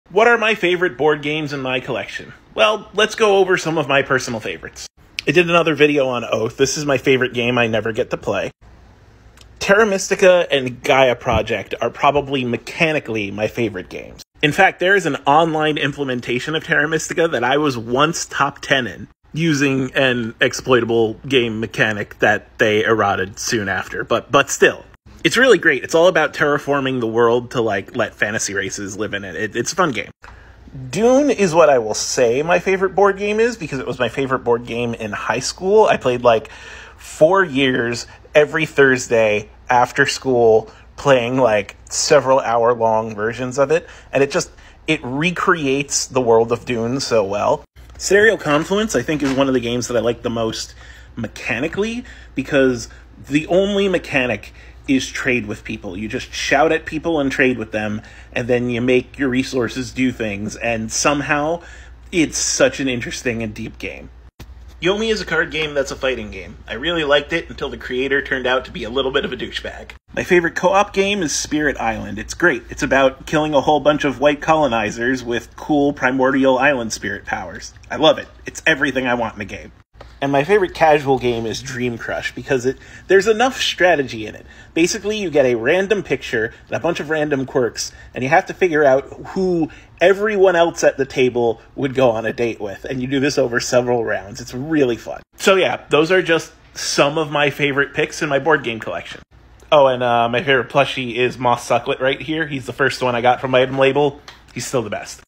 What are my favorite board games in my collection? Well, let's go over some of my personal favorites. I did another video on Oath. This is my favorite game I never get to play. Terra Mystica and Gaia Project are probably mechanically my favorite games. In fact, there is an online implementation of Terra Mystica that I was once top 10 in, using an exploitable game mechanic that they eroded soon after, but still. It's really great. It's all about terraforming the world to, let fantasy races live in it. It's a fun game. Dune is what I will say my favorite board game is, because it was my favorite board game in high school. I played, 4 years every Thursday after school, playing, several hour-long versions of it, and it recreates the world of Dune so well. Serial Confluence, I think, is one of the games that I like the most mechanically, because the only mechanic is trade with people. You just shout at people and trade with them, and then you make your resources do things, and somehow it's such an interesting and deep game. Yomi is a card game that's a fighting game. I really liked it until the creator turned out to be a little bit of a douchebag. My favorite co-op game is Spirit Island. It's great. It's about killing a whole bunch of white colonizers with cool primordial island spirit powers. I love it. It's everything I want in a game. And my favorite casual game is Dream Crush, because there's enough strategy in it. Basically, you get a random picture and a bunch of random quirks, and you have to figure out who everyone else at the table would go on a date with, and you do this over several rounds. It's really fun. So yeah, those are just some of my favorite picks in my board game collection. Oh, and my favorite plushie is Moss Sucklet right here. He's the first one I got from my item label. He's still the best.